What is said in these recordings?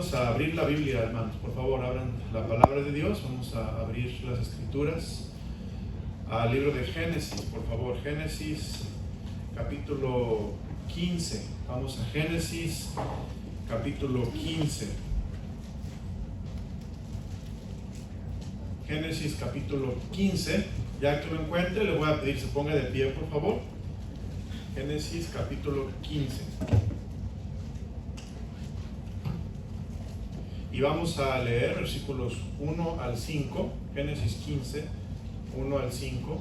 Vamos a abrir la Biblia, hermanos. Por favor, abran la palabra de Dios. Vamos a abrir las Escrituras al libro de Génesis, por favor. Génesis, capítulo 15. Vamos a Génesis, capítulo 15. Génesis, capítulo 15. Ya que lo encuentre, le voy a pedir que se ponga de pie, por favor. Génesis, capítulo 15. Y vamos a leer versículos 1 al 5, Génesis 15, 1 al 5.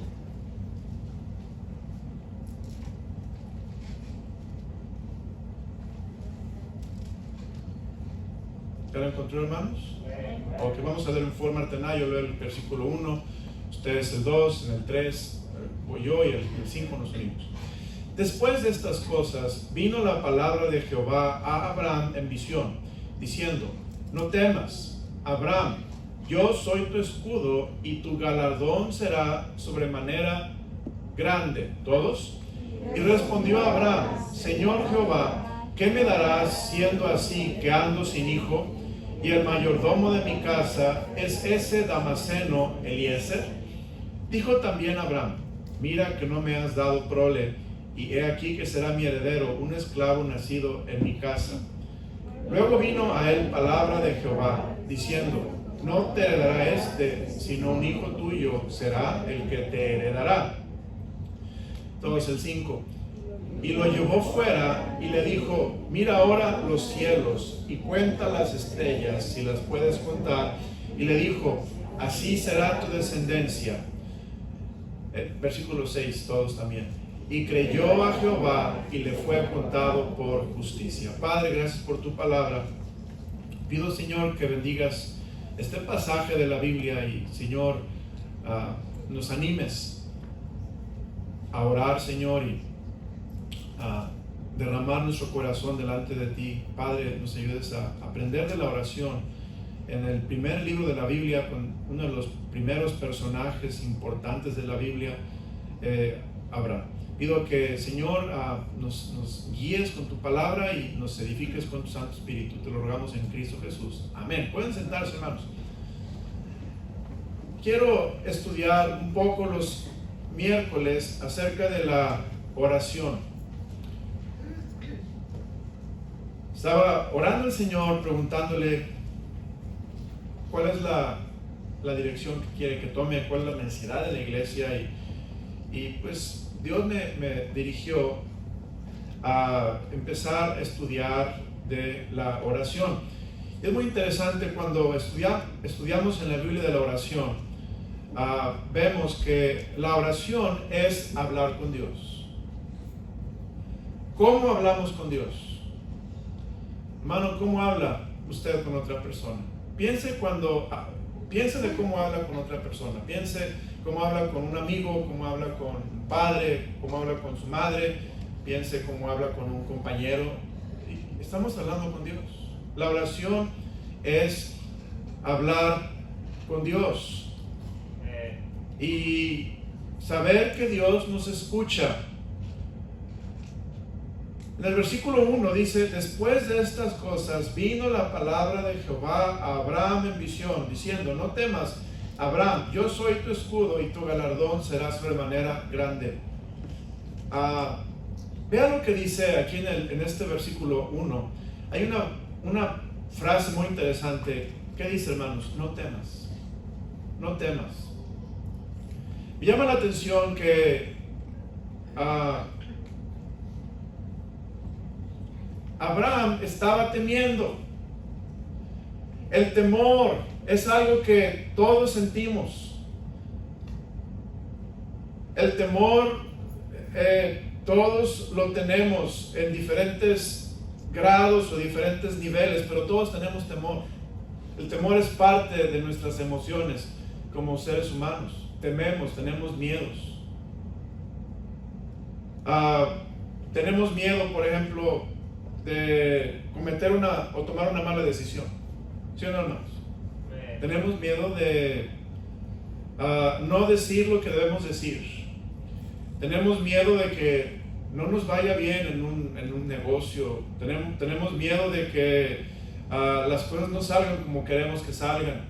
¿Ya lo encontró, hermanos? Ok, vamos a leer en forma alternada. Yo leo el versículo 1, ustedes el 2, en el 3, voy yo, y el 5 nos unimos. Después de estas cosas, vino la palabra de Jehová a Abraham en visión, diciendo: No temas, Abraham, yo soy tu escudo y tu galardón será sobremanera grande. ¿Todos? Y respondió Abraham: Señor Jehová, ¿qué me darás siendo así que ando sin hijo? Y el mayordomo de mi casa es ese Damaseno Eliezer. Dijo también Abraham: Mira que no me has dado prole, y he aquí que será mi heredero un esclavo nacido en mi casa. Luego vino a él palabra de Jehová, diciendo: No te heredará este, sino un hijo tuyo será el que te heredará. Entonces el 5. Y lo llevó fuera y le dijo: Mira ahora los cielos y cuenta las estrellas, si las puedes contar. Y le dijo: Así será tu descendencia. Versículo 6, todos también. Y creyó a Jehová y le fue contado por justicia. Padre, gracias por tu palabra. Pido, Señor, que bendigas este pasaje de la Biblia y, Señor, nos animes a orar, Señor, y a derramar nuestro corazón delante de ti. Padre, nos ayudes a aprender de la oración. En el primer libro de la Biblia, con uno de los primeros personajes importantes de la Biblia, Abraham. Pido que, Señor, nos guíes con tu palabra y nos edifiques con tu Santo Espíritu. Te lo rogamos en Cristo Jesús. Amén. Pueden sentarse, hermanos. Quiero estudiar un poco los miércoles acerca de la oración. Estaba orando al Señor, preguntándole cuál es la dirección que quiere que tome, cuál es la necesidad de la iglesia, y pues Dios me dirigió a empezar a estudiar de la oración. Es muy interesante cuando estudiamos en la Biblia de la oración. Vemos que la oración es hablar con Dios. ¿Cómo hablamos con Dios? Hermano, ¿cómo habla usted con otra persona? Piense de cómo habla con otra persona. Piense cómo habla con un amigo, cómo habla con un padre, cómo habla con su madre. Piense cómo habla con un compañero. Estamos hablando con Dios. La oración es hablar con Dios y saber que Dios nos escucha. En el versículo 1 dice: Después de estas cosas vino la palabra de Jehová a Abraham en visión, diciendo: No temas, Abraham, yo soy tu escudo y tu galardón será sobremanera grande. Vea lo que dice aquí en este versículo 1. Hay una frase muy interesante. ¿Qué dice, hermanos? No temas. No temas. Me llama la atención que Abraham estaba temiendo. El temor es algo que todos sentimos. El temor todos lo tenemos en diferentes grados o diferentes niveles, pero todos tenemos temor. El temor es parte de nuestras emociones como seres humanos. Tememos, tenemos miedos. Tenemos miedo, por ejemplo, de cometer o tomar una mala decisión. ¿Sí o no, hermanos? Tenemos miedo de no decir lo que debemos decir. Tenemos miedo de que no nos vaya bien en un negocio. Tenemos miedo de que las cosas no salgan como queremos que salgan.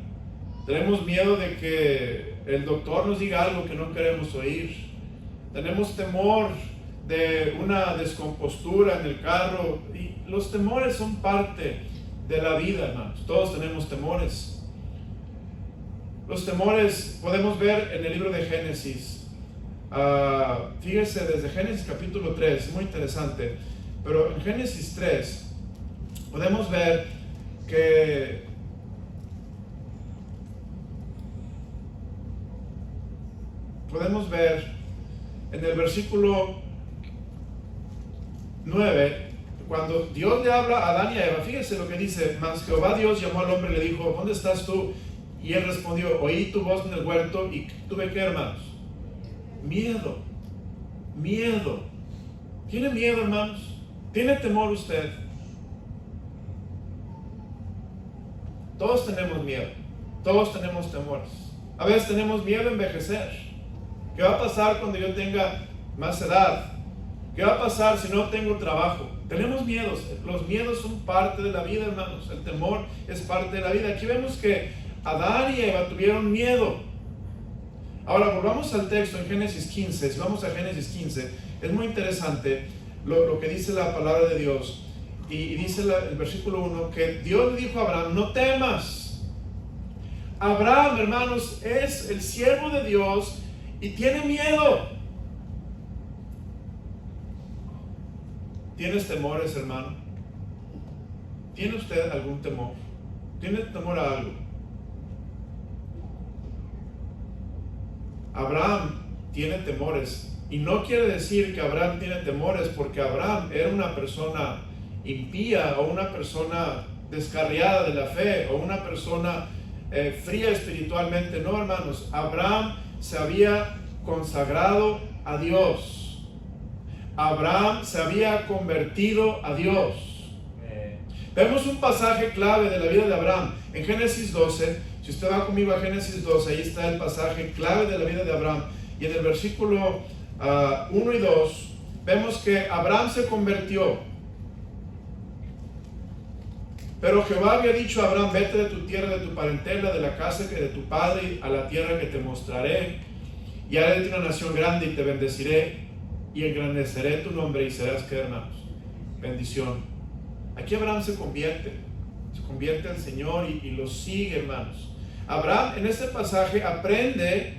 Tenemos miedo de que el doctor nos diga algo que no queremos oír. Tenemos temor de una descompostura en el carro. Y los temores son parte de la vida, hermanos. Todos tenemos temores. Los temores podemos ver en el libro de Génesis. Fíjese, desde Génesis capítulo 3, es muy interesante. Pero en Génesis 3 podemos ver que en el versículo 9, cuando Dios le habla a Adán y a Eva, fíjese lo que dice: mas Jehová Dios llamó al hombre y le dijo, ¿dónde estás tú? Y él respondió, oí tu voz en el huerto y tuve que, hermanos, miedo. ¿Tiene miedo, hermanos? ¿Tiene temor usted? Todos tenemos miedo, todos tenemos temores. A veces tenemos miedo a envejecer. ¿Qué va a pasar cuando yo tenga más edad? ¿Qué va a pasar si no tengo trabajo? Tenemos miedos. Los miedos son parte de la vida, hermanos. El temor es parte de la vida. Aquí vemos que Adán y Eva tuvieron miedo. Ahora volvamos al texto en Génesis 15. Si vamos a Génesis 15, es muy interesante lo que dice la palabra de Dios. Y dice el versículo 1 que Dios le dijo a Abraham, no temas. Abraham, hermanos, es el siervo de Dios y tiene miedo. ¿Tienes temores, hermano? ¿Tiene usted algún temor? ¿Tiene temor a algo? Abraham tiene temores. Y no quiere decir que Abraham tiene temores porque Abraham era una persona impía o una persona descarriada de la fe o una persona fría espiritualmente. No, hermanos, Abraham se había consagrado a Dios. Abraham se había convertido a Dios. Vemos un pasaje clave de la vida de Abraham en Génesis 12. Si usted va conmigo a Génesis 12, ahí está el pasaje clave de la vida de Abraham. Y en el versículo 1 y 2 vemos que Abraham se convirtió. Pero Jehová había dicho a Abraham, vete de tu tierra, de tu parentela, de la casa que de tu padre, a la tierra que te mostraré, y haré de ti una nación grande y te bendeciré y engrandeceré tu nombre y serás, ¿qué, hermanos? Bendición. Aquí Abraham se convierte al Señor y lo sigue, hermanos. Abraham en este pasaje aprende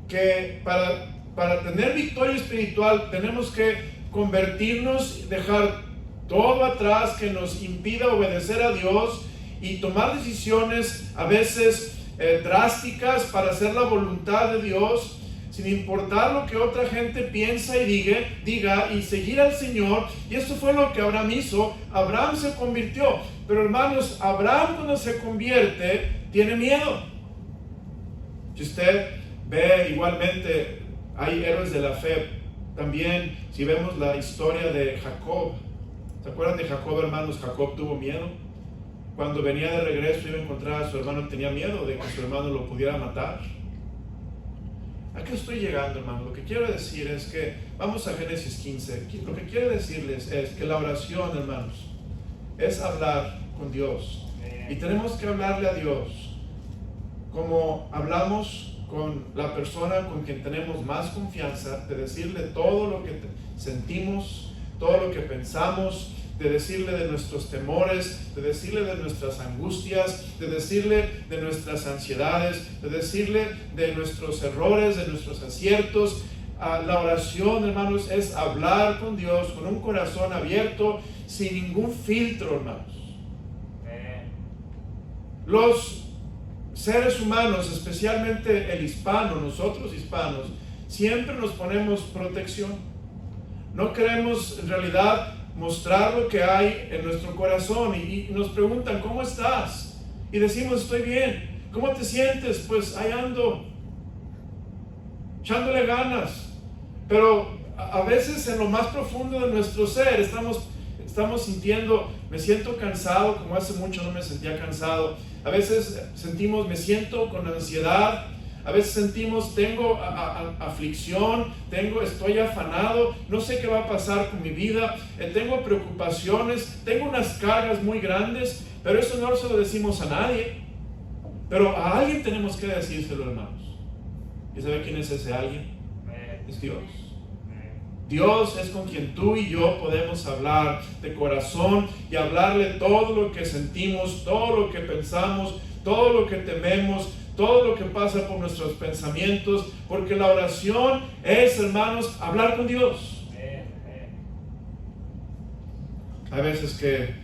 que para tener victoria espiritual tenemos que convertirnos, dejar todo atrás que nos impida obedecer a Dios y tomar decisiones a veces drásticas para hacer la voluntad de Dios, sin importar lo que otra gente piensa y diga, y seguir al Señor. Y esto fue lo que Abraham hizo. Abraham se convirtió. Pero hermanos, Abraham cuando se convierte tiene miedo. Si usted ve, igualmente hay héroes de la fe también. Si vemos la historia de Jacob, ¿se acuerdan de Jacob, hermanos? Jacob tuvo miedo. Cuando venía de regreso iba a encontrar a su hermano, tenía miedo de que su hermano lo pudiera matar. ¿A qué estoy llegando, hermano? Lo que quiero decir es que, vamos a Génesis 15, lo que quiero decirles es que la oración, hermanos, es hablar con Dios. Y tenemos que hablarle a Dios como hablamos con la persona con quien tenemos más confianza, de decirle todo lo que sentimos, todo lo que pensamos, de decirle de nuestros temores, de decirle de nuestras angustias, de decirle de nuestras ansiedades, de decirle de nuestros errores, de nuestros aciertos. La oración, hermanos, es hablar con Dios con un corazón abierto, sin ningún filtro, hermanos. Los seres humanos, especialmente el hispano, nosotros hispanos, siempre nos ponemos protección. No queremos en realidad mostrar lo que hay en nuestro corazón y nos preguntan, ¿cómo estás? Y decimos, estoy bien. ¿Cómo te sientes? Pues ahí ando, echándole ganas. Pero a veces en lo más profundo de nuestro ser estamos sintiendo, me siento cansado, como hace mucho no me sentía cansado. A veces sentimos, me siento con ansiedad. A veces sentimos, tengo aflicción, estoy afanado, no sé qué va a pasar con mi vida, tengo preocupaciones, tengo unas cargas muy grandes, pero eso no se lo decimos a nadie. Pero a alguien tenemos que decírselo, hermanos. ¿Y sabe quién es ese alguien? Es Dios. Dios es con quien tú y yo podemos hablar de corazón y hablarle todo lo que sentimos, todo lo que pensamos, todo lo que tememos, todo lo que pasa por nuestros pensamientos, porque la oración es, hermanos, hablar con Dios. Hay veces que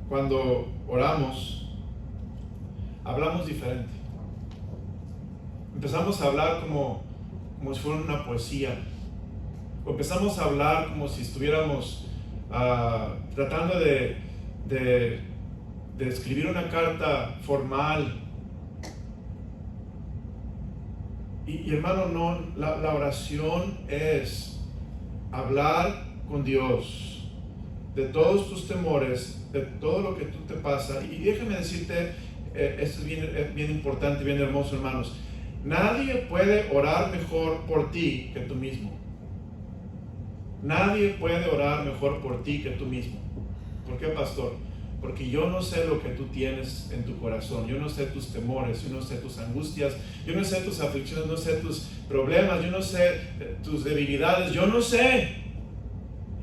cuando oramos, hablamos diferente. Empezamos a hablar como si fuera una poesía. O empezamos a hablar como si estuviéramos tratando de escribir una carta formal. Y hermano, no, la oración es hablar con Dios de todos tus temores, de todo lo que tú te pasa. Y déjame decirte, esto es bien importante, bien hermoso, hermanos. Nadie puede orar mejor por ti que tú mismo. Nadie puede orar mejor por ti que tú mismo. ¿Por qué, pastor? Porque yo no sé lo que tú tienes en tu corazón, yo no sé tus temores, yo no sé tus angustias, yo no sé tus aflicciones, no sé tus problemas, yo no sé tus debilidades, yo no sé.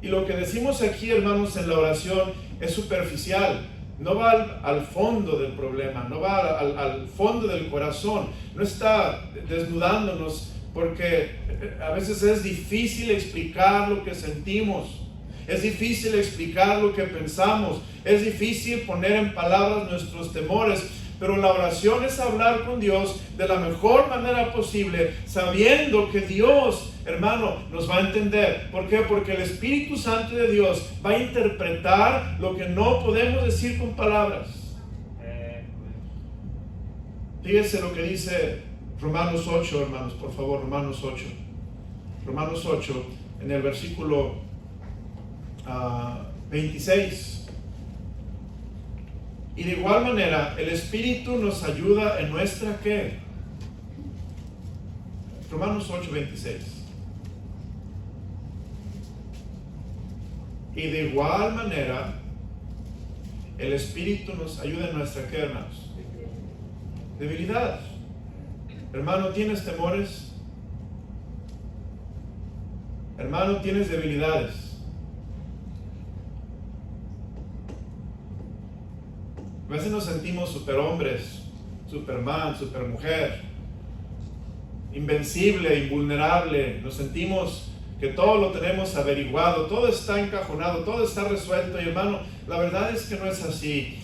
Y lo que decimos aquí, hermanos, en la oración es superficial, no va al fondo del problema, no va al fondo del corazón, no está desnudándonos, porque a veces es difícil explicar lo que sentimos. Es difícil explicar lo que pensamos, es difícil poner en palabras nuestros temores, pero la oración es hablar con Dios de la mejor manera posible, sabiendo que Dios, hermano, nos va a entender. ¿Por qué? Porque el Espíritu Santo de Dios va a interpretar lo que no podemos decir con palabras. Fíjese lo que dice Romanos 8, hermanos, por favor, Romanos 8. Romanos 8, en el versículo 26. Y de igual manera el Espíritu nos ayuda en nuestra ¿qué? Romanos 8, 26. Y de igual manera el Espíritu nos ayuda en nuestra ¿qué, hermanos? Debilidad. Hermano, ¿tienes temores? Hermano, ¿tienes debilidades? A veces nos sentimos superhombres, superman, supermujer, invencible, invulnerable. Nos sentimos que todo lo tenemos averiguado, todo está encajonado, todo está resuelto. Y hermano, la verdad es que no es así.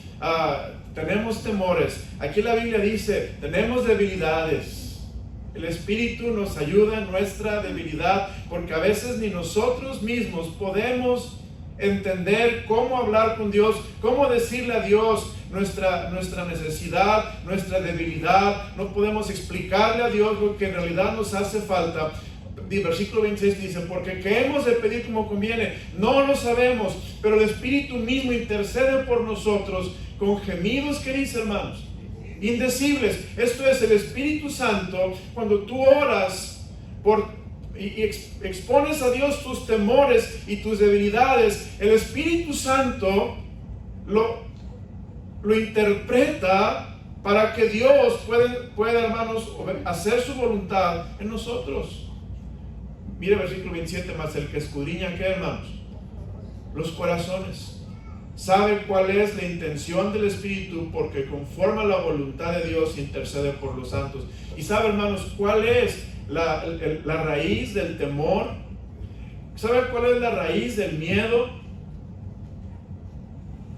Tenemos temores. Aquí la Biblia dice, tenemos debilidades. El Espíritu nos ayuda en nuestra debilidad, porque a veces ni nosotros mismos podemos entender cómo hablar con Dios, cómo decirle a Dios nuestra necesidad, nuestra debilidad. No podemos explicarle a Dios lo que en realidad nos hace falta. El versículo 26 dice, porque ¿qué hemos de pedir como conviene? No lo sabemos, pero el Espíritu mismo intercede por nosotros con gemidos, que dice, hermanos, indecibles. Esto es el Espíritu Santo. Cuando tú oras y expones a Dios tus temores y tus debilidades, el Espíritu Santo lo interpreta para que Dios pueda, hermanos, hacer su voluntad en nosotros. Mire versículo 27, más el que escudriña, ¿qué, hermanos? Los corazones. Sabe cuál es la intención del Espíritu, porque conforme a la voluntad de Dios intercede por los santos. Y sabe, hermanos, cuál es la raíz del temor. ¿Sabe cuál es la raíz del miedo?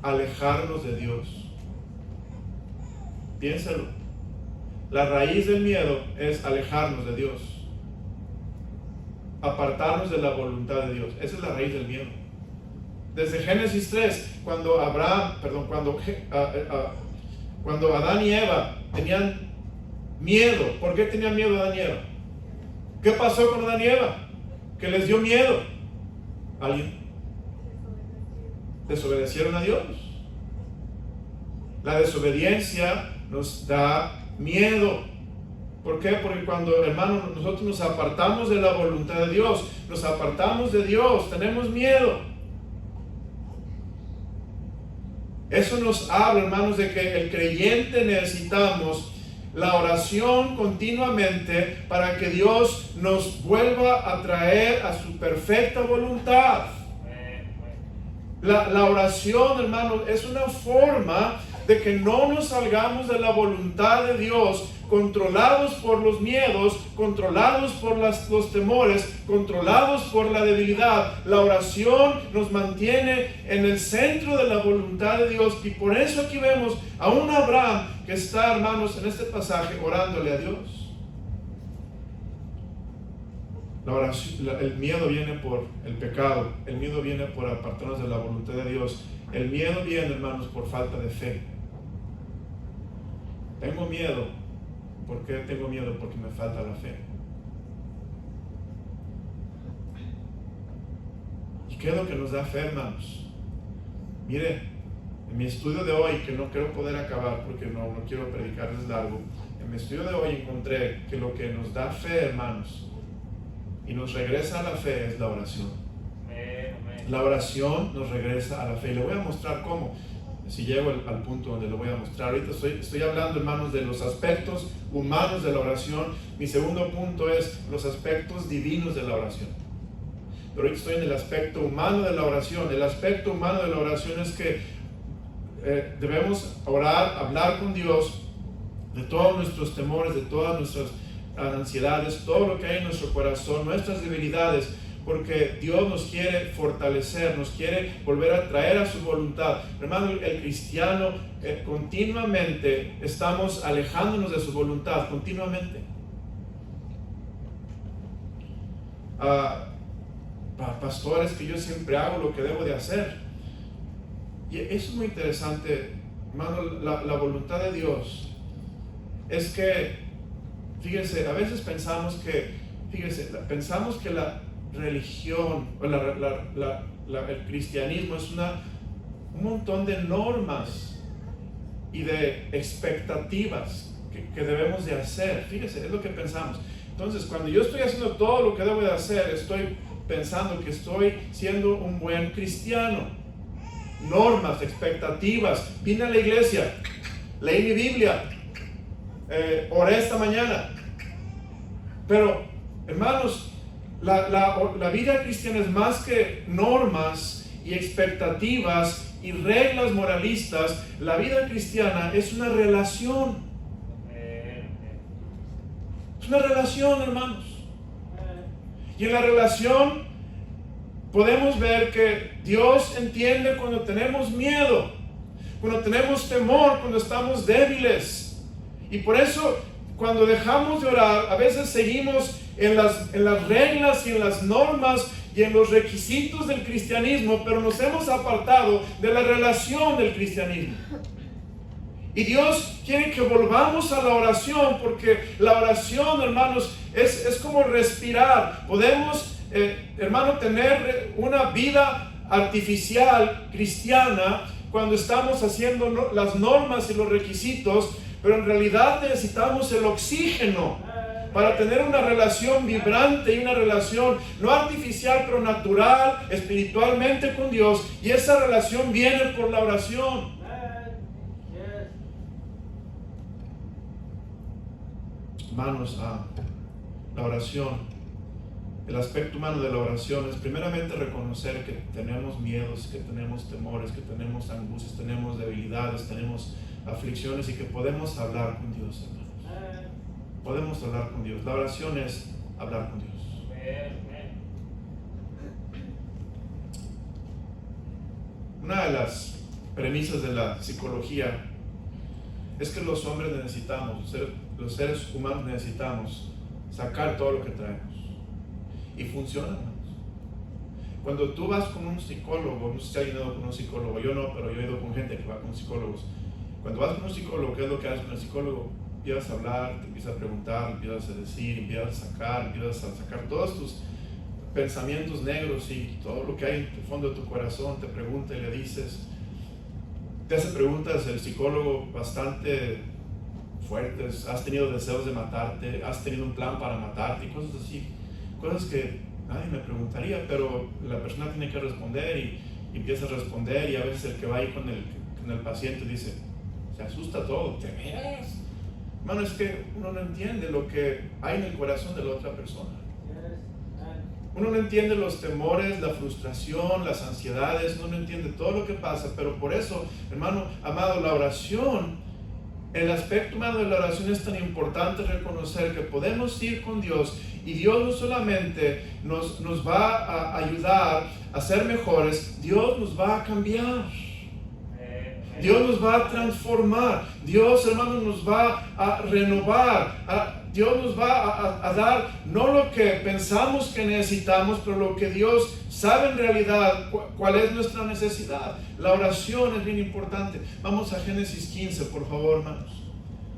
Alejarnos de Dios. Piénsalo. La raíz del miedo es alejarnos de Dios, apartarnos de la voluntad de Dios. Esa es la raíz del miedo. Desde Génesis 3, cuando Adán y Eva tenían miedo. ¿Por qué tenían miedo Adán y Eva? ¿Qué pasó con Adán y Eva? Que les dio miedo. ¿Alguien? Desobedecieron a Dios. La desobediencia nos da miedo. ¿Por qué? Porque cuando, hermano, nosotros nos apartamos de la voluntad de Dios, nos apartamos de Dios, tenemos miedo. Eso nos habla, hermanos, de que el creyente necesitamos la oración continuamente para que Dios nos vuelva a traer a su perfecta voluntad. La oración, hermanos, es una forma de que no nos salgamos de la voluntad de Dios, controlados por los miedos, controlados por los temores, controlados por la debilidad. La oración nos mantiene en el centro de la voluntad de Dios, y por eso aquí vemos a un Abraham que está, hermanos, en este pasaje orándole a Dios. La oración, el miedo viene por el pecado, el miedo viene por apartarnos de la voluntad de Dios, el miedo viene, hermanos, por falta de fe. Tengo miedo. ¿Por qué tengo miedo? Porque me falta la fe. ¿Y qué es lo que nos da fe, hermanos? Mire, en mi estudio de hoy, que no quiero poder acabar porque no quiero predicarles largo, en mi estudio de hoy encontré que lo que nos da fe, hermanos, y nos regresa a la fe es la oración. La oración nos regresa a la fe. Y le voy a mostrar cómo. Si llego al punto donde lo voy a mostrar. Ahorita estoy hablando, hermanos, de los aspectos humanos de la oración. Mi segundo punto es los aspectos divinos de la oración. Pero ahorita estoy en el aspecto humano de la oración. El aspecto humano de la oración es que debemos orar, hablar con Dios de todos nuestros temores, de todas nuestras ansiedades, todo lo que hay en nuestro corazón, nuestras debilidades, porque Dios nos quiere fortalecer, nos quiere volver a traer a su voluntad. Hermano, el cristiano continuamente estamos alejándonos de su voluntad, continuamente. Pastores, que yo siempre hago lo que debo de hacer. Y eso es muy interesante, hermano. La voluntad de Dios es que, fíjense, a veces pensamos que la religión o el cristianismo es un montón de normas y de expectativas que debemos de hacer. Fíjense, es lo que pensamos. Entonces, cuando yo estoy haciendo todo lo que debo de hacer, estoy pensando que estoy siendo un buen cristiano. Normas, expectativas. Vine a la iglesia, leí mi Biblia, oré esta mañana. Pero, hermanos, la vida cristiana es más que normas y expectativas y reglas moralistas. La vida cristiana es una relación. Es una relación, hermanos. Y en la relación podemos ver que Dios entiende cuando tenemos miedo, cuando tenemos temor, cuando estamos débiles. Y por eso, cuando dejamos de orar, a veces seguimos en las reglas y en las normas y en los requisitos del cristianismo, pero nos hemos apartado de la relación del cristianismo. Y Dios quiere que volvamos a la oración, porque la oración, hermanos, es como respirar. Podemos, hermano, tener una vida artificial cristiana cuando estamos haciendo las normas y los requisitos, pero en realidad necesitamos el oxígeno para tener una relación vibrante y una relación no artificial, pero natural, espiritualmente con Dios. Y esa relación viene por la oración. Hermanos, la oración, el aspecto humano de la oración es primeramente reconocer que tenemos miedos, que tenemos temores, que tenemos angustias, tenemos debilidades, tenemos aflicciones, y que podemos hablar con Dios, hermanos. Podemos hablar con Dios. La oración es hablar con Dios. Una de las premisas de la psicología es que los hombres necesitamos, los seres humanos necesitamos sacar todo lo que traemos. Y funciona, hermanos. Cuando tú vas con un psicólogo, no sé si has ido con un psicólogo, yo no, pero yo he ido con gente que va con psicólogos. Cuando vas con un psicólogo, ¿qué es lo que haces con el psicólogo? Empiezas a hablar, te empiezas a preguntar, empiezas a decir, empiezas a sacar todos tus pensamientos negros y todo lo que hay en el fondo de tu corazón. Te pregunta y le dices, te hace preguntas el psicólogo bastante fuertes, has tenido deseos de matarte, has tenido un plan para matarte y cosas así, cosas que nadie me preguntaría, pero la persona tiene que responder y empieza a responder, y a veces el que va ahí con el paciente dice, se asusta todo, ¿te ves? Hermano, es que uno no entiende lo que hay en el corazón de la otra persona. Uno no entiende los temores, la frustración, las ansiedades, uno no entiende todo lo que pasa, pero por eso, hermano amado, la oración, el aspecto humano de la oración es tan importante, reconocer que podemos ir con Dios y Dios no solamente nos va a ayudar a ser mejores, Dios nos va a cambiar. Dios nos va a transformar. Dios, hermano, nos va a renovar. Dios nos va a dar no lo que pensamos que necesitamos, pero lo que Dios sabe en realidad cuál es nuestra necesidad. La oración es bien importante. Vamos a Génesis 15, por favor, hermanos.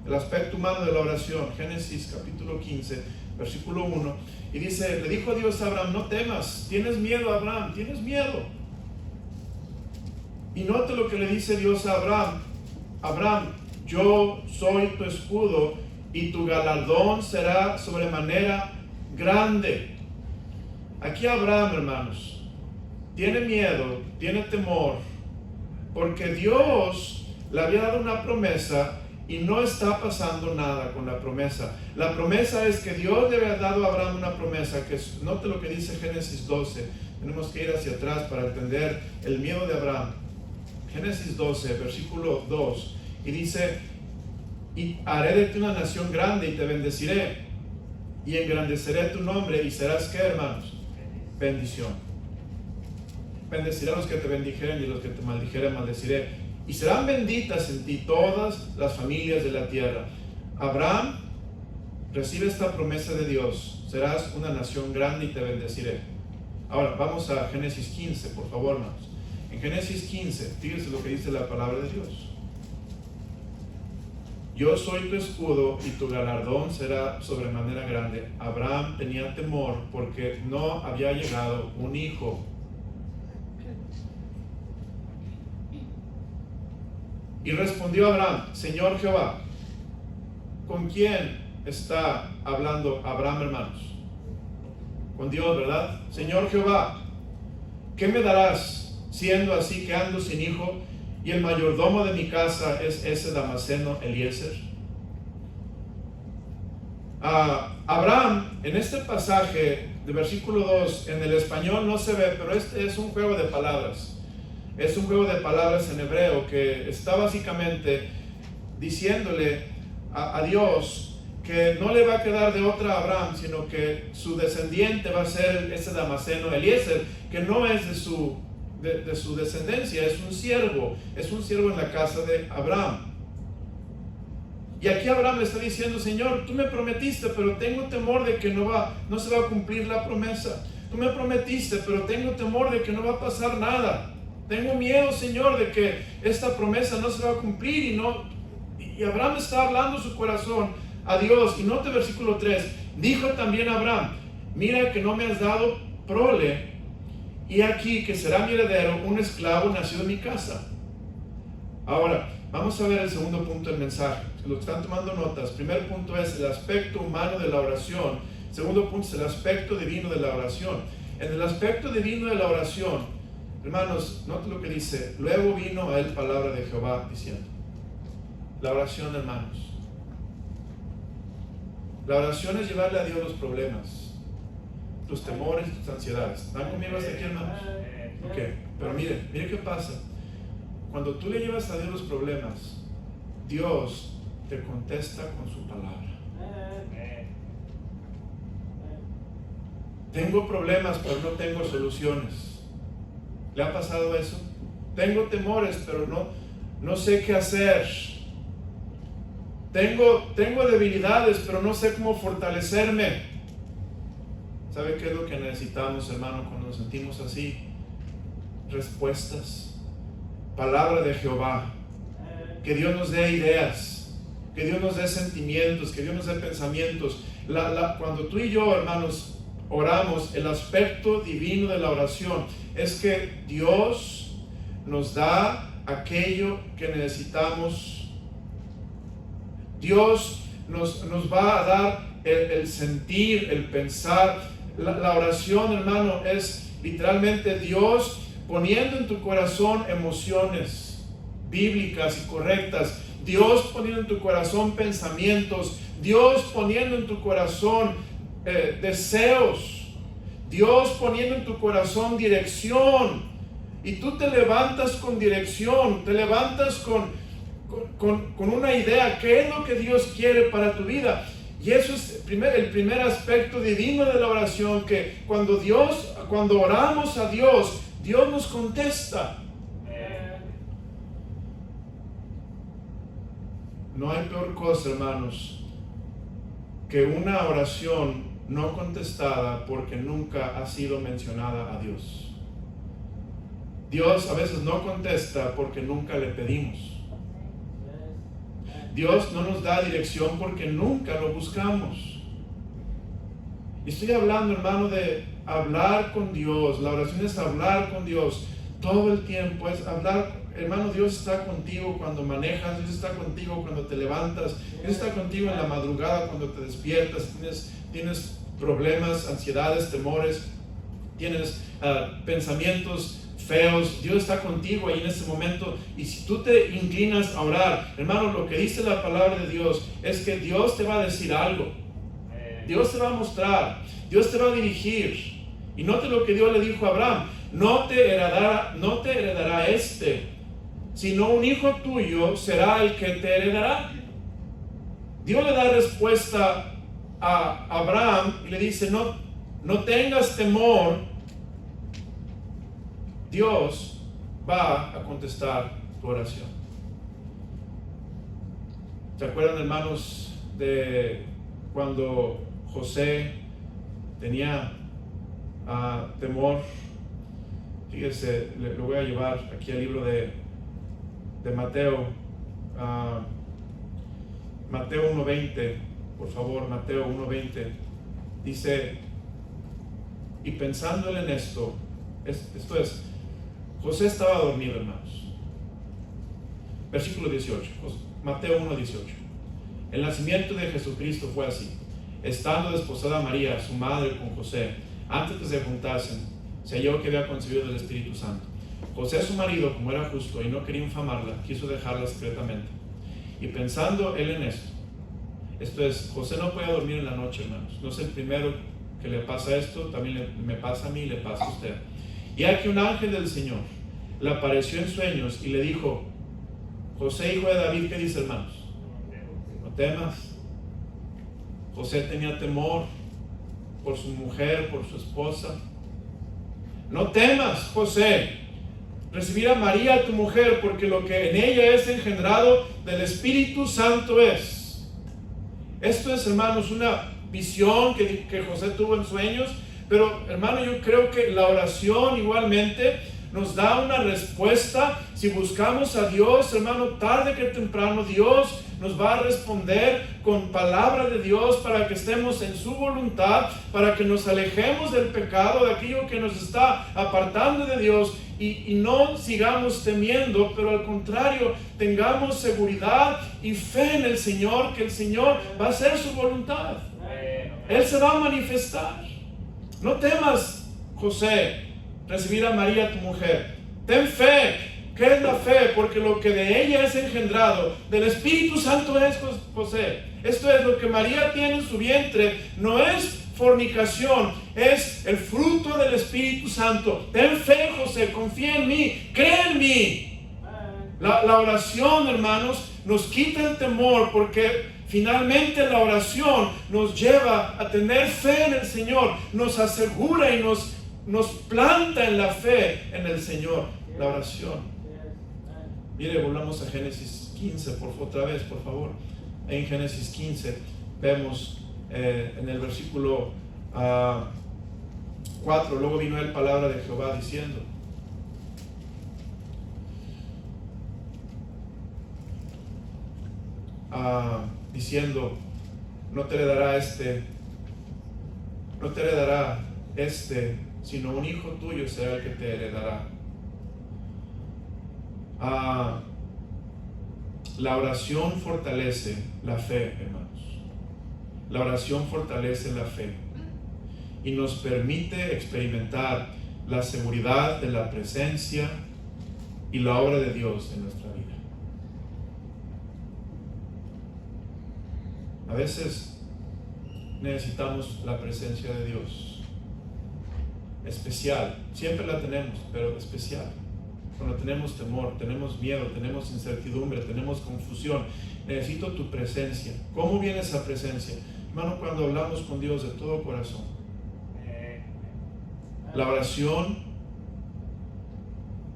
El aspecto humano de la oración. Génesis capítulo 15, versículo 1. Y dice, le dijo Dios a Abraham, no temas. ¿Tienes miedo, Abraham? ¿Tienes miedo? Y note lo que le dice Dios a Abraham. Abraham, yo soy tu escudo y tu galardón será sobremanera grande. Aquí Abraham, hermanos, tiene miedo, tiene temor, porque Dios le había dado una promesa y no está pasando nada con la promesa. La promesa es que Dios le había dado a Abraham una promesa, que note lo que dice Génesis 12. Tenemos que ir hacia atrás para entender el miedo de Abraham. Génesis 12, versículo 2, y dice, y haré de ti una nación grande y te bendeciré, y engrandeceré tu nombre, y serás, ¿qué, hermanos? Bendición. Bendeciré a los que te bendijeren, y los que te maldijeren maldeciré, y serán benditas en ti todas las familias de la tierra. Abraham recibe esta promesa de Dios, serás una nación grande y te bendeciré. Ahora, vamos a Génesis 15, por favor, hermanos. En Génesis 15, fíjense lo que dice la palabra de Dios. Yo soy tu escudo y tu galardón será sobremanera grande. Abraham tenía temor porque no había llegado un hijo. Y respondió Abraham, Señor Jehová. ¿Con quién está hablando Abraham, hermanos? Con Dios, ¿verdad? Señor Jehová, ¿qué me darás? Siendo así que ando sin hijo, y el mayordomo de mi casa es ese Damaseno Eliezer. Abraham, en este pasaje de versículo 2, en el español no se ve, pero este es un juego de palabras. Es un juego de palabras en hebreo que está básicamente diciéndole a Dios que no le va a quedar de otra a Abraham, sino que su descendiente va a ser ese Damaseno Eliezer, que no es de su descendencia, es un siervo en la casa de Abraham. Y aquí Abraham le está diciendo, Señor, tú me prometiste, pero tengo temor de que no se va a cumplir la promesa. Tú me prometiste, pero tengo temor de que no va a pasar nada. Tengo miedo, Señor, de que esta promesa no se va a cumplir. Y Abraham está hablando su corazón a Dios. Y note versículo 3, dijo también Abraham, mira que no me has dado prole, y aquí que será mi heredero un esclavo nacido en mi casa. Ahora, vamos a ver el segundo punto del mensaje. Si lo están tomando notas, primer punto es el aspecto humano de la oración. Segundo punto es el aspecto divino de la oración. En el aspecto divino de la oración, hermanos, note lo que dice. Luego vino a él palabra de Jehová diciendo. La oración, hermanos. La oración es llevarle a Dios los problemas, tus temores, tus ansiedades. ¿Están conmigo hasta aquí, hermanos? Ok, pero mire qué pasa. Cuando tú le llevas a Dios los problemas, Dios te contesta con su palabra. Tengo problemas, pero no tengo soluciones. ¿Le ha pasado eso? Tengo temores, pero no sé qué hacer. Tengo debilidades, pero no sé cómo fortalecerme. ¿Sabe qué es lo que necesitamos, hermano, cuando nos sentimos así? Respuestas. Palabra de Jehová. Que Dios nos dé ideas, que Dios nos dé sentimientos, que Dios nos dé pensamientos. Cuando tú y yo, hermanos, oramos, el aspecto divino de la oración es que Dios nos da aquello que necesitamos Dios nos va a dar el sentir, el pensar. La oración, hermano, es literalmente Dios poniendo en tu corazón emociones bíblicas y correctas. Dios poniendo en tu corazón pensamientos. Dios poniendo en tu corazón deseos. Dios poniendo en tu corazón dirección. Y tú te levantas con dirección, te levantas con una idea. ¿Qué es lo que Dios quiere para tu vida? Y eso es el primer aspecto divino de la oración, que cuando oramos a Dios, Dios nos contesta. No hay peor cosa, hermanos, que una oración no contestada porque nunca ha sido mencionada a Dios. Dios a veces no contesta porque nunca le pedimos. Dios no nos da dirección porque nunca lo buscamos. Y estoy hablando, hermano, de hablar con Dios. La oración es hablar con Dios todo el tiempo. Es hablar, hermano. Dios está contigo cuando manejas. Dios está contigo cuando te levantas. Dios está contigo en la madrugada cuando te despiertas. Tienes problemas, ansiedades, temores. Tienes pensamientos feos. Dios está contigo ahí en ese momento. Y si tú te inclinas a orar, hermano, lo que dice la palabra de Dios es que Dios te va a decir algo. Dios te va a mostrar. Dios te va a dirigir. Y note lo que Dios le dijo a Abraham: no te heredará sino un hijo tuyo será el que te heredará. Dios le da respuesta a Abraham y le dice: no tengas temor. Dios va a contestar tu oración. ¿Se acuerdan, hermanos, de cuando José tenía temor? Fíjese, lo voy a llevar aquí al libro de Mateo. Mateo 1:20, por favor. Mateo 1:20 dice: y pensando él en esto es, José estaba dormido, hermanos. Versículo 18, Mateo 1:18. El nacimiento de Jesucristo fue así: estando desposada María, su madre, con José, antes que se juntasen, se halló que había concebido del Espíritu Santo. José, su marido, como era justo y no quería infamarla, quiso dejarla secretamente. Y pensando él en esto es, José no podía dormir en la noche, hermanos. No es el primero que le pasa esto, también me pasa a mí y le pasa a usted. Y aquí un ángel del Señor le apareció en sueños y le dijo: José, hijo de David, ¿qué dice, hermanos? No temas. José tenía temor por su mujer, por su esposa. No temas, José, recibir a María, tu mujer, porque lo que en ella es engendrado del Espíritu Santo es. Esto es, hermanos, una visión que José tuvo en sueños. Pero, hermano, yo creo que la oración igualmente nos da una respuesta. Si buscamos a Dios, hermano, tarde que temprano Dios nos va a responder con palabra de Dios para que estemos en su voluntad, para que nos alejemos del pecado, de aquello que nos está apartando de Dios, y no sigamos temiendo, pero al contrario, tengamos seguridad y fe en el Señor, que el Señor va a hacer su voluntad. Él se va a manifestar. No temas, José, recibir a María, tu mujer. Ten fe. ¿Qué es la fe? Porque lo que de ella es engendrado del Espíritu Santo es, José. Esto es, lo que María tiene en su vientre no es fornicación, es el fruto del Espíritu Santo. Ten fe, José, confía en mí, cree en mí. La oración, hermanos, nos quita el temor, porque finalmente la oración nos lleva a tener fe en el Señor, nos asegura y nos planta en la fe en el Señor. La oración. Mire, volvamos a Génesis 15, otra vez, por favor. En Génesis 15 vemos en el versículo 4, luego vino él palabra de Jehová diciendo: no te heredará sino un hijo tuyo será el que te heredará. la oración fortalece la fe, hermanos. La oración fortalece la fe y nos permite experimentar la seguridad de la presencia y la obra de Dios en nuestra vida. A veces necesitamos la presencia de Dios. Especial, siempre la tenemos, pero especial. Cuando tenemos temor, tenemos miedo, tenemos incertidumbre, tenemos confusión, necesito tu presencia. ¿Cómo viene esa presencia? Hermano, cuando hablamos con Dios de todo corazón. La oración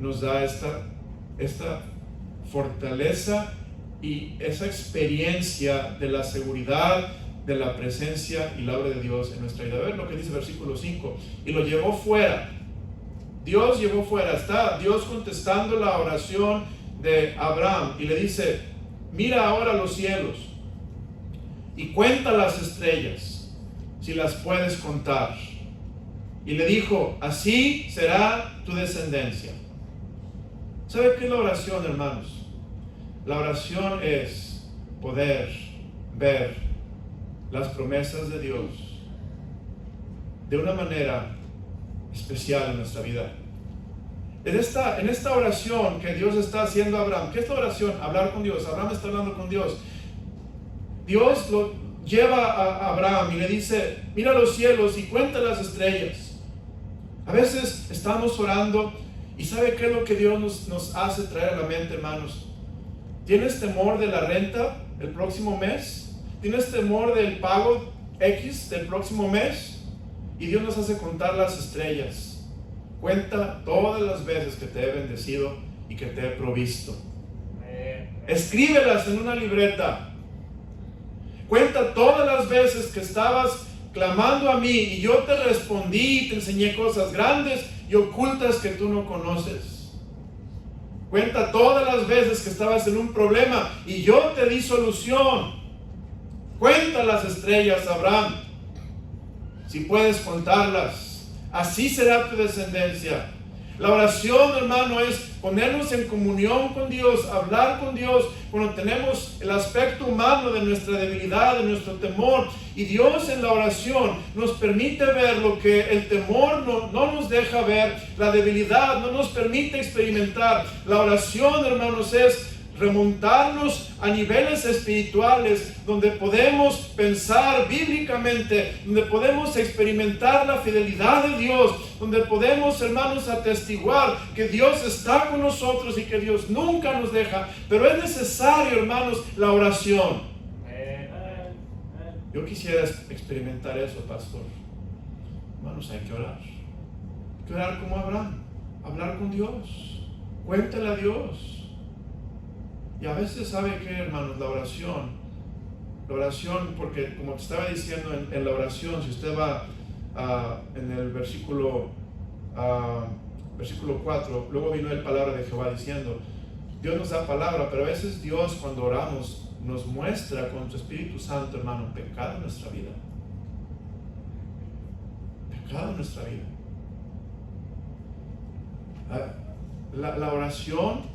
nos da esta fortaleza y esa experiencia de la seguridad de la presencia y la obra de Dios en nuestra vida. A ver lo que dice el versículo 5. Y lo llevó fuera. Dios llevó fuera. Está Dios contestando la oración de Abraham y le dice: mira ahora los cielos y cuenta las estrellas, si las puedes contar. Y le dijo: así será tu descendencia. ¿Sabe qué es la oración, hermanos? La oración es poder ver las promesas de Dios de una manera especial en nuestra vida. En esta oración que Dios está haciendo a Abraham, ¿qué es la oración? Hablar con Dios. Abraham está hablando con Dios. Dios lo lleva a Abraham y le dice: mira los cielos y cuenta las estrellas. A veces estamos orando y ¿sabe qué es lo que Dios nos hace traer a la mente, hermanos? ¿Tienes temor de la renta el próximo mes? ¿Tienes temor del pago X del próximo mes? Y Dios nos hace contar las estrellas. Cuenta todas las veces que te he bendecido y que te he provisto. Escríbelas en una libreta. Cuenta todas las veces que estabas clamando a mí y yo te respondí y te enseñé cosas grandes y ocultas que tú no conoces. Cuenta todas las veces que estabas en un problema y yo te di solución. Cuenta las estrellas, Abraham, si puedes contarlas. Así será tu descendencia. La oración, hermano, es ponernos en comunión con Dios, hablar con Dios cuando tenemos el aspecto humano de nuestra debilidad, de nuestro temor. Y Dios en la oración nos permite ver lo que el temor no nos deja ver, la debilidad no nos permite experimentar. La oración, hermanos, es remontarnos a niveles espirituales donde podemos pensar bíblicamente, donde podemos experimentar la fidelidad de Dios, donde podemos, hermanos, atestiguar que Dios está con nosotros y que Dios nunca nos deja. Pero es necesario, hermanos, la oración. Yo quisiera experimentar eso, pastor. Hermanos, hay que orar. Hay que orar como Abraham, hablar con Dios, cuéntale a Dios. Y a veces, ¿sabe qué, hermanos? La oración, porque como te estaba diciendo en la oración, si usted va en el versículo 4, luego vino la palabra de Jehová diciendo: Dios nos da palabra, pero a veces Dios, cuando oramos, nos muestra con su Espíritu Santo, hermano, pecado en nuestra vida. Pecado en nuestra vida. La oración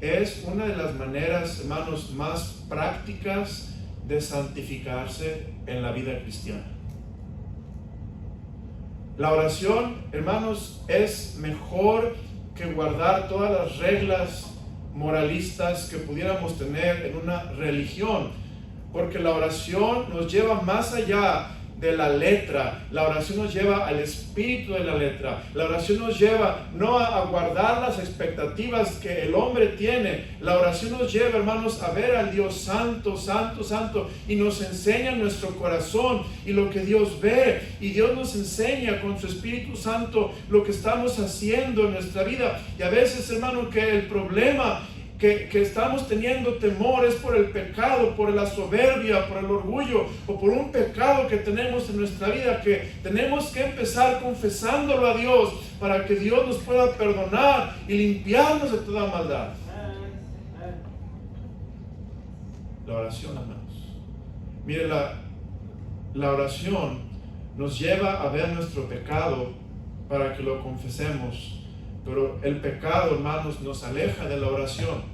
es una de las maneras, hermanos, más prácticas de santificarse en la vida cristiana. La oración, hermanos, es mejor que guardar todas las reglas moralistas que pudiéramos tener en una religión, porque la oración nos lleva más allá de la letra. La oración nos lleva al espíritu de la letra. La oración nos lleva no a guardar las expectativas que el hombre tiene. La oración nos lleva, hermanos, a ver al Dios santo, santo, santo, y nos enseña nuestro corazón y lo que Dios ve, y Dios nos enseña con su Espíritu Santo lo que estamos haciendo en nuestra vida. Y a veces, hermano, que el problema que estamos teniendo temor es por el pecado, por la soberbia, por el orgullo, o por un pecado que tenemos en nuestra vida, que tenemos que empezar confesándolo a Dios para que Dios nos pueda perdonar y limpiarnos de toda maldad. La oración, hermanos. Mire, la oración nos lleva a ver nuestro pecado para que lo confesemos, pero el pecado, hermanos, nos aleja de la oración.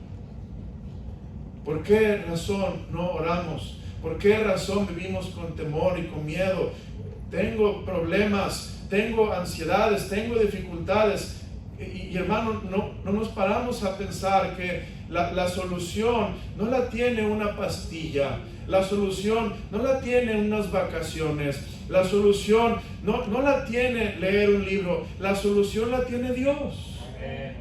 ¿Por qué razón no oramos? ¿Por qué razón vivimos con temor y con miedo? Tengo problemas, tengo ansiedades, tengo dificultades. Y hermano, no nos paramos a pensar que la solución no la tiene una pastilla, la solución no la tiene unas vacaciones, la solución no la tiene leer un libro, la solución la tiene Dios.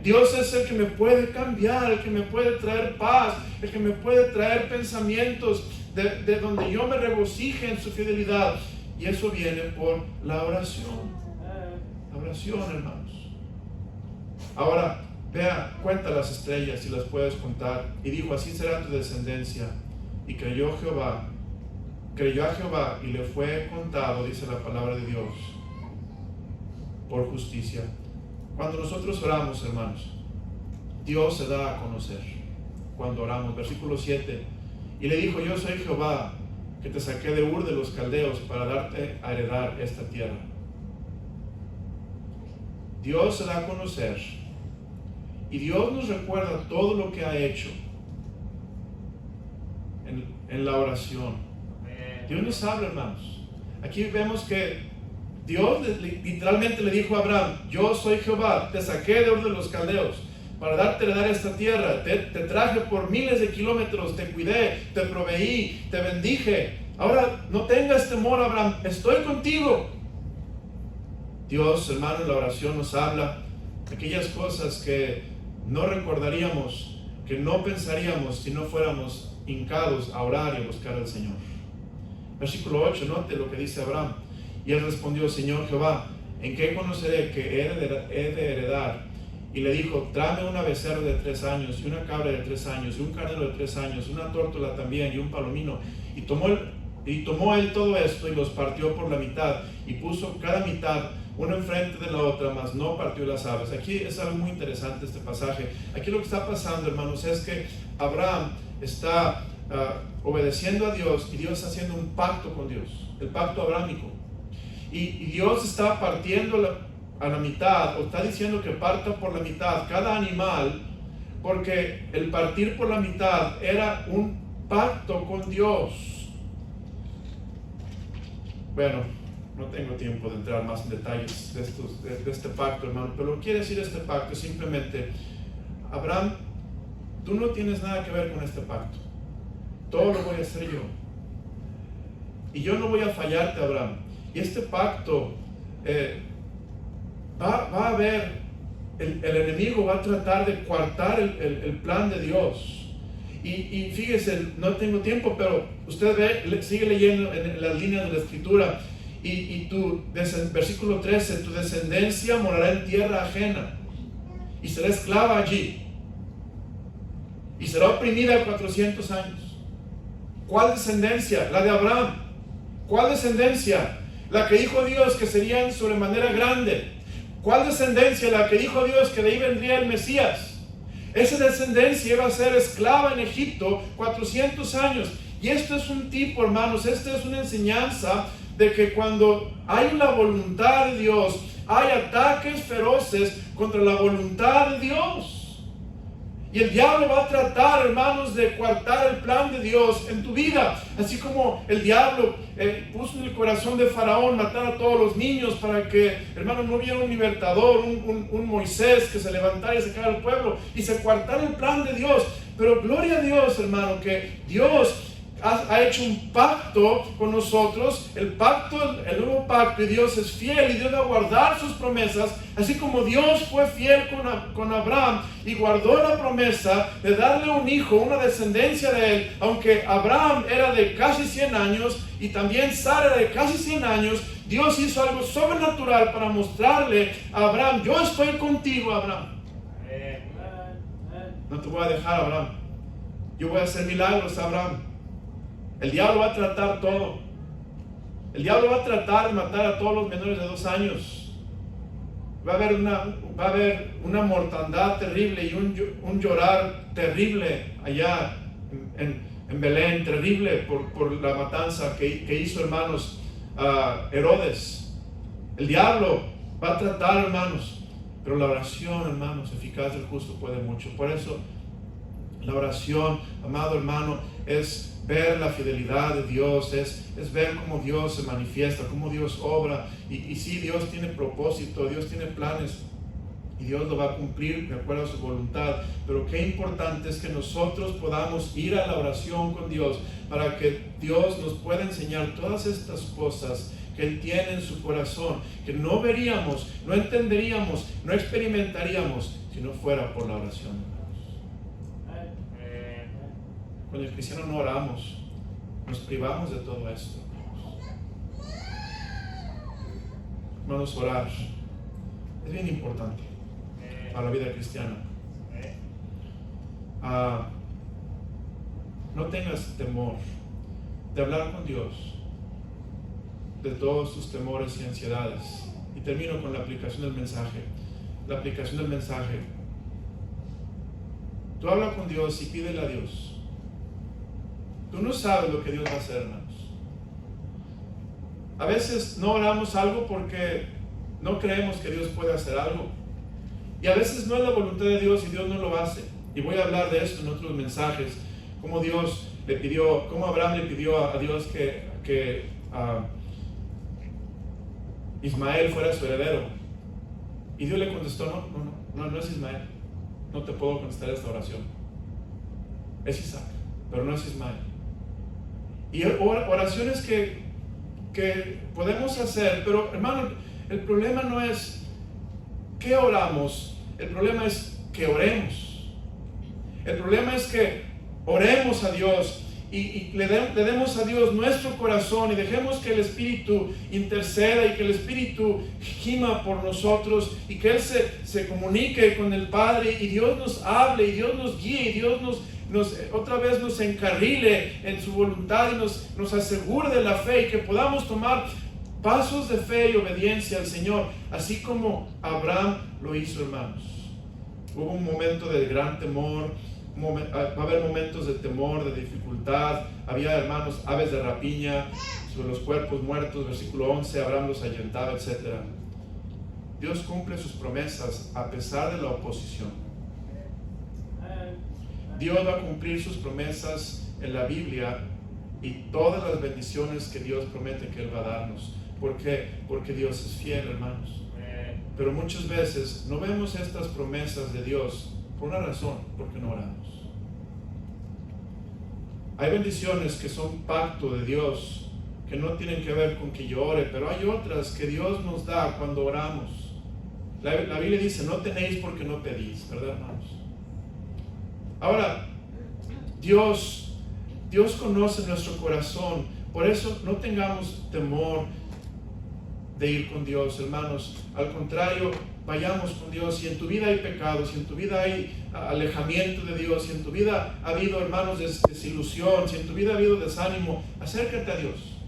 Dios es el que me puede cambiar, el que me puede traer paz, el que me puede traer pensamientos de donde yo me regocije en su fidelidad. Y eso viene por la oración. La oración, hermanos. Ahora, vea, cuenta las estrellas si las puedes contar. Y dijo, así será tu descendencia. Y creyó a Jehová y le fue contado, dice la palabra de Dios, por justicia. Cuando nosotros oramos, hermanos, Dios se da a conocer. Cuando oramos, versículo 7, y le dijo, yo soy Jehová, que te saqué de Ur de los Caldeos para darte a heredar esta tierra. Dios se da a conocer y Dios nos recuerda todo lo que ha hecho en la oración. Dios nos habla, hermanos. Aquí vemos que Dios literalmente le dijo a Abraham, yo soy Jehová, te saqué de Ur de los Caldeos para darte a heredar esta tierra, te traje por miles de kilómetros, te cuidé, te proveí, te bendije. Ahora no tengas temor, Abraham, estoy contigo. Dios, hermano, en la oración nos habla de aquellas cosas que no recordaríamos, que no pensaríamos si no fuéramos hincados a orar y a buscar al Señor. Versículo 8, note lo que dice Abraham. Y él respondió, Señor Jehová, ¿en qué conoceré que he de heredar? Y le dijo, tráeme una becerra de 3 años, y una cabra de 3 años, y un carnero de 3 años, una tórtola también, y un palomino. Y tomó él todo esto y los partió por la mitad, y puso cada mitad una enfrente de la otra, mas no partió las aves. Aquí es algo muy interesante este pasaje. Aquí lo que está pasando, hermanos, es que Abraham está obedeciendo a Dios, y Dios está haciendo un pacto con Dios, el pacto abrámico. Y Dios está partiendo a la mitad, o está diciendo que parta por la mitad cada animal, porque el partir por la mitad era un pacto con Dios. Bueno, no tengo tiempo de entrar más en detalles de este pacto, hermano, pero lo que quiere decir este pacto es simplemente, Abraham, tú no tienes nada que ver con este pacto, todo lo voy a hacer yo, y yo no voy a fallarte, Abraham. Y este pacto va a haber, el enemigo va a tratar de coartar el plan de Dios. Y fíjese, no tengo tiempo, pero usted ve, sigue leyendo en las líneas de la escritura. Y versículo 13, tu descendencia morará en tierra ajena y será esclava allí y será oprimida 400 años. ¿Cuál descendencia? La de Abraham. ¿Cuál descendencia? La que dijo Dios que serían sobremanera grande. ¿Cuál descendencia? La que dijo Dios que de ahí vendría el Mesías. Esa descendencia iba a ser esclava en Egipto 400 años. Y esto es un tipo, hermanos, esta es una enseñanza de que cuando hay la voluntad de Dios, hay ataques feroces contra la voluntad de Dios. Y el diablo va a tratar, hermanos, de coartar el plan de Dios en tu vida. Así como el diablo puso en el corazón de Faraón matar a todos los niños para que, hermanos, no hubiera un libertador, un Moisés que se levantara y sacara al pueblo y se coartara el plan de Dios. Pero gloria a Dios, hermano, que Dios ha hecho un pacto con nosotros, el nuevo pacto, y Dios es fiel y Dios va a guardar sus promesas, así como Dios fue fiel con Abraham y guardó la promesa de darle un hijo, una descendencia de él, aunque Abraham era de casi 100 años y también Sara era de casi 100 años. Dios hizo algo sobrenatural para mostrarle a Abraham, yo estoy contigo, Abraham, no te voy a dejar, Abraham, yo voy a hacer milagros, Abraham. El diablo va a tratar todo. El diablo va a tratar de matar a todos los menores de 2 años. Va a haber una mortandad terrible y un llorar terrible allá en Belén, terrible por la matanza que hizo, hermanos, Herodes. El diablo va a tratar, hermanos, pero la oración, hermanos, eficaz del justo puede mucho. Por eso, La oración, amado hermano, es ver la fidelidad de Dios, es ver cómo Dios se manifiesta, cómo Dios obra. Y sí, Dios tiene propósito, Dios tiene planes y Dios lo va a cumplir de acuerdo a su voluntad. Pero qué importante es que nosotros podamos ir a la oración con Dios para que Dios nos pueda enseñar todas estas cosas que Él tiene en su corazón, que no veríamos, no entenderíamos, no experimentaríamos si no fuera por la oración. Cuando el cristiano no oramos, nos privamos de todo esto. Hermanos, orar es bien importante para la vida cristiana. No tengas temor de hablar con Dios de todos tus temores y ansiedades. Y termino con la aplicación del mensaje. La aplicación del mensaje. Tú habla con Dios y pídele a Dios. Tú no sabes lo que Dios va a hacer, hermanos. A veces no oramos algo porque no creemos que Dios puede hacer algo. Y a veces no es la voluntad de Dios y Dios no lo hace. Y voy a hablar de esto en otros mensajes. Cómo Dios le pidió, cómo Abraham le pidió a Dios que Ismael fuera su heredero. Y Dios le contestó, no es Ismael. No te puedo contestar esta oración. Es Isaac, pero no es Ismael. Y oraciones que podemos hacer, pero hermano, el problema no es que oramos, el problema es que oremos. El problema es que oremos a Dios y le demos a Dios nuestro corazón y dejemos que el Espíritu interceda y que el Espíritu gima por nosotros y que Él se comunique con el Padre y Dios nos hable y Dios nos guíe y Dios otra vez nos encarrile en su voluntad y nos asegure de la fe y que podamos tomar pasos de fe y obediencia al Señor, así como Abraham lo hizo, hermanos. Hubo un momento de gran temor, va a haber momentos de temor, de dificultad. Había, hermanos, aves de rapiña sobre los cuerpos muertos, versículo 11, Abraham los ahuyentaba, etc. Dios cumple sus promesas a pesar de la oposición. Dios va a cumplir sus promesas en la Biblia y todas las bendiciones que Dios promete que Él va a darnos. ¿Por qué? Porque Dios es fiel, hermanos. Pero muchas veces no vemos estas promesas de Dios por una razón, porque no oramos. Hay bendiciones que son pacto de Dios, que no tienen que ver con que yo ore, pero hay otras que Dios nos da cuando oramos. La Biblia dice, no tenéis porque no pedís, ¿verdad, hermanos? Ahora, Dios conoce nuestro corazón, por eso no tengamos temor de ir con Dios, hermanos. Al contrario, vayamos con Dios. Si en tu vida hay pecado, si en tu vida hay alejamiento de Dios, si en tu vida ha habido, hermanos, desilusión, si en tu vida ha habido desánimo, acércate a Dios.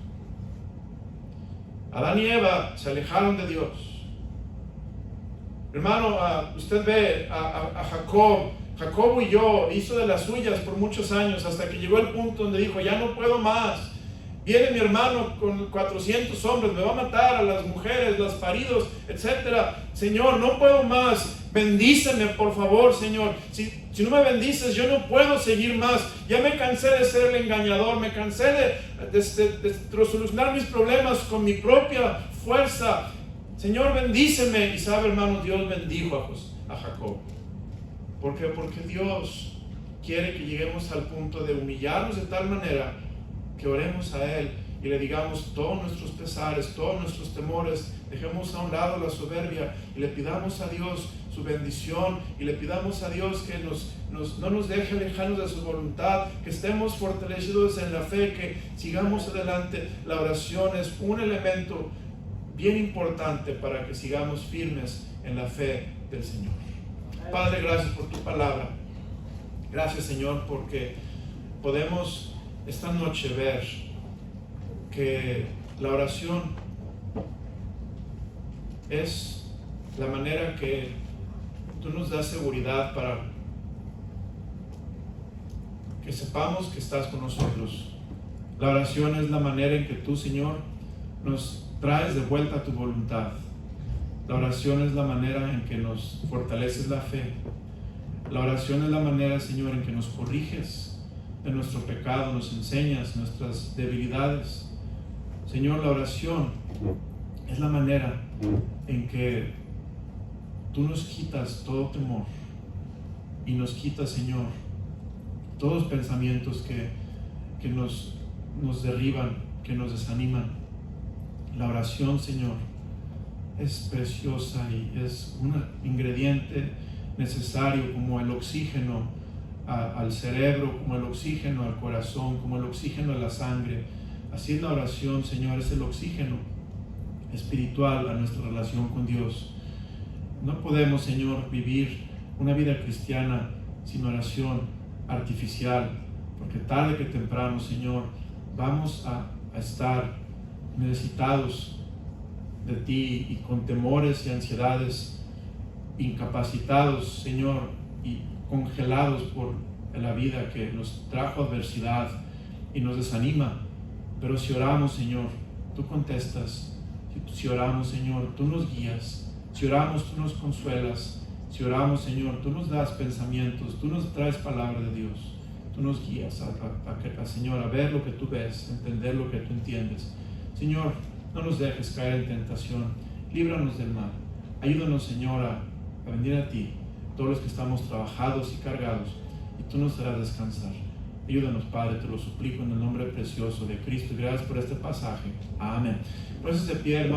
Adán y Eva se alejaron de Dios. Hermano, usted ve a Jacob huyó, hizo de las suyas por muchos años, hasta que llegó el punto donde dijo, ya no puedo más. Viene mi hermano con 400 hombres, me va a matar a las mujeres, los paridos, etc. Señor, no puedo más, bendíceme por favor, Señor. Si no me bendices, yo no puedo seguir más. Ya me cansé de ser el engañador, me cansé de solucionar mis problemas con mi propia fuerza. Señor, bendíceme. Y sabe, hermano, Dios bendijo a Jacob. ¿Por qué? Porque Dios quiere que lleguemos al punto de humillarnos de tal manera que oremos a Él y le digamos todos nuestros pesares, todos nuestros temores, dejemos a un lado la soberbia y le pidamos a Dios su bendición y le pidamos a Dios que no nos deje alejarnos de su voluntad, que estemos fortalecidos en la fe, que sigamos adelante. La oración es un elemento bien importante para que sigamos firmes en la fe del Señor. Padre, gracias por tu palabra. Gracias, Señor, porque podemos esta noche ver que la oración es la manera que tú nos das seguridad para que sepamos que estás con nosotros. La oración es la manera en que tú, Señor, nos traes de vuelta a tu voluntad. La oración es la manera en que nos fortaleces la fe. La oración es la manera, Señor, en que nos corriges de nuestro pecado, nos enseñas nuestras debilidades. Señor, la oración es la manera en que tú nos quitas todo temor y nos quitas, Señor, todos los pensamientos que nos derriban, que nos desaniman. La oración, Señor, es preciosa y es un ingrediente necesario como el oxígeno al cerebro, como el oxígeno al corazón, como el oxígeno a la sangre. Así es la oración, Señor, es el oxígeno espiritual a nuestra relación con Dios. No podemos, Señor, vivir una vida cristiana sin oración artificial, porque tarde que temprano, Señor, vamos a estar necesitados de ti y con temores y ansiedades, incapacitados, Señor, y congelados por la vida que nos trajo adversidad y nos desanima. Pero si oramos, Señor, tú contestas. Si oramos, Señor, tú nos guías. Si oramos, tú nos consuelas. Si oramos, Señor, tú nos das pensamientos, tú nos traes palabra de Dios. Tú nos guías Señor, a ver lo que tú ves, entender lo que tú entiendes. Señor, no nos dejes caer en tentación. Líbranos del mal. Ayúdanos, Señor, a venir a ti, todos los que estamos trabajados y cargados, y tú nos harás descansar. Ayúdanos, Padre, te lo suplico en el nombre precioso de Cristo. Gracias por este pasaje. Amén. Por eso se pide, hermano.